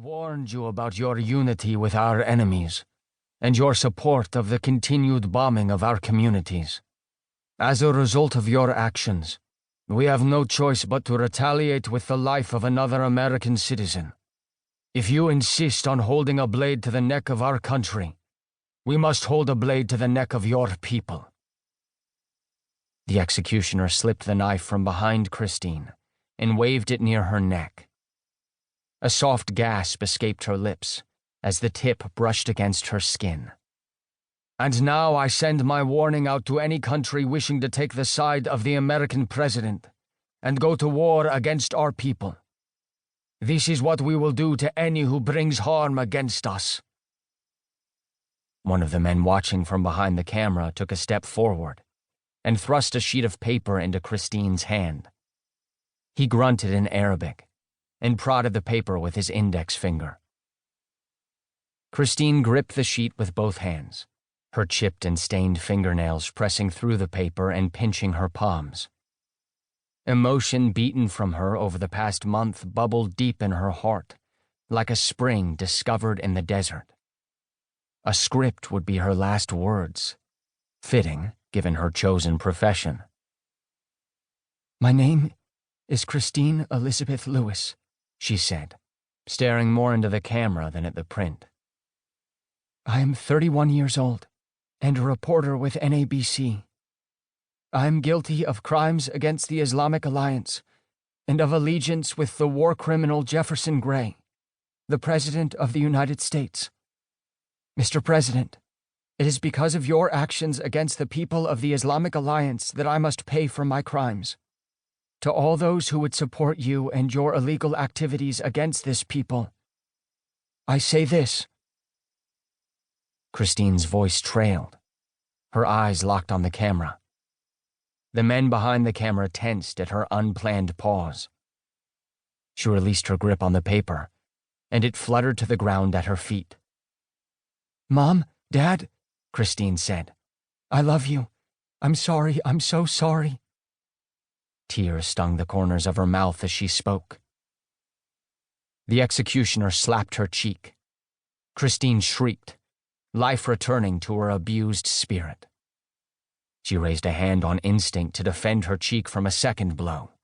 warned you about your unity with our enemies, and your support of the continued bombing of our communities. As a result of your actions, we have no choice but to retaliate with the life of another American citizen. If you insist on holding a blade to the neck of our country, we must hold a blade to the neck of your people." The executioner slipped the knife from behind Christine and waved it near her neck. A soft gasp escaped her lips as the tip brushed against her skin. "And now I send my warning out to any country wishing to take the side of the American president and go to war against our people. This is what we will do to any who brings harm against us." One of the men watching from behind the camera took a step forward and thrust a sheet of paper into Christine's hand. He grunted in Arabic and prodded the paper with his index finger. Christine gripped the sheet with both hands, her chipped and stained fingernails pressing through the paper and pinching her palms. Emotion beaten from her over the past month bubbled deep in her heart, like a spring discovered in the desert. A script would be her last words, fitting given her chosen profession. "My name is Christine Elizabeth Lewis," she said, staring more into the camera than at the print. "I am 31 years old and a reporter with NABC. I am guilty of crimes against the Islamic Alliance and of allegiance with the war criminal Jefferson Gray, the President of the United States. Mr. President, it is because of your actions against the people of the Islamic Alliance that I must pay for my crimes. To all those who would support you and your illegal activities against this people, I say this." Christine's voice trailed. Her eyes locked on the camera. The men behind the camera tensed at her unplanned pause. She released her grip on the paper, and it fluttered to the ground at her feet. "Mom, Dad," Christine said, "I love you. I'm sorry, I'm so sorry." Tears stung the corners of her mouth as she spoke. The executioner slapped her cheek. Christine shrieked, life returning to her abused spirit. She raised a hand on instinct to defend her cheek from a second blow.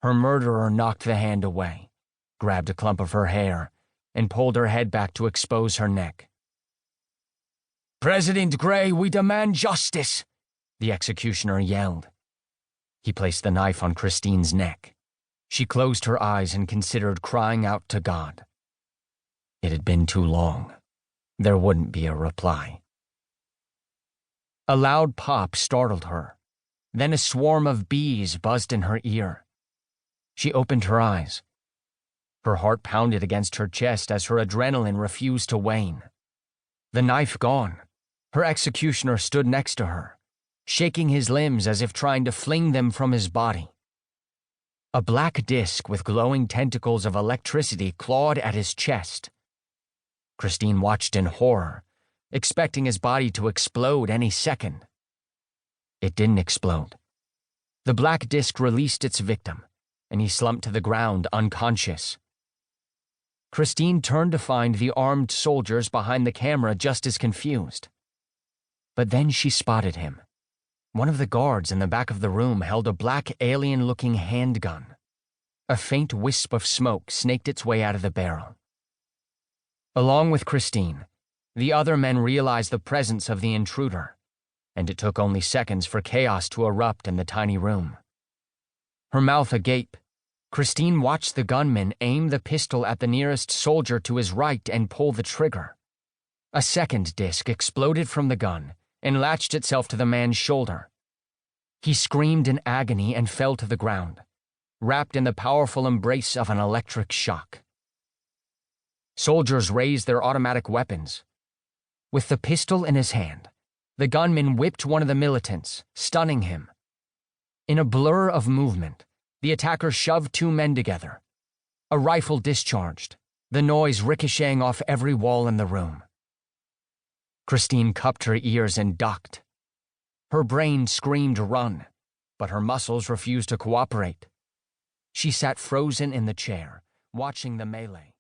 Her murderer knocked the hand away, grabbed a clump of her hair, and pulled her head back to expose her neck. "President Gray, we demand justice!" the executioner yelled. He placed the knife on Christine's neck. She closed her eyes and considered crying out to God. It had been too long. There wouldn't be a reply. A loud pop startled her. Then a swarm of bees buzzed in her ear. She opened her eyes. Her heart pounded against her chest as her adrenaline refused to wane. The knife gone, her executioner stood next to her, shaking his limbs as if trying to fling them from his body. A black disc with glowing tentacles of electricity clawed at his chest. Christine watched in horror, expecting his body to explode any second. It didn't explode. The black disc released its victim, and he slumped to the ground unconscious. Christine turned to find the armed soldiers behind the camera just as confused. But then she spotted him. One of the guards in the back of the room held a black alien-looking handgun. A faint wisp of smoke snaked its way out of the barrel. Along with Christine, the other men realized the presence of the intruder, and it took only seconds for chaos to erupt in the tiny room. Her mouth agape, Christine watched the gunman aim the pistol at the nearest soldier to his right and pull the trigger. A second disc exploded from the gun and latched itself to the man's shoulder. He screamed in agony and fell to the ground, wrapped in the powerful embrace of an electric shock. Soldiers raised their automatic weapons. With the pistol in his hand, the gunman whipped one of the militants, stunning him. In a blur of movement, the attacker shoved two men together. A rifle discharged, the noise ricocheting off every wall in the room. Christine cupped her ears and ducked. Her brain screamed run, but her muscles refused to cooperate. She sat frozen in the chair, watching the melee.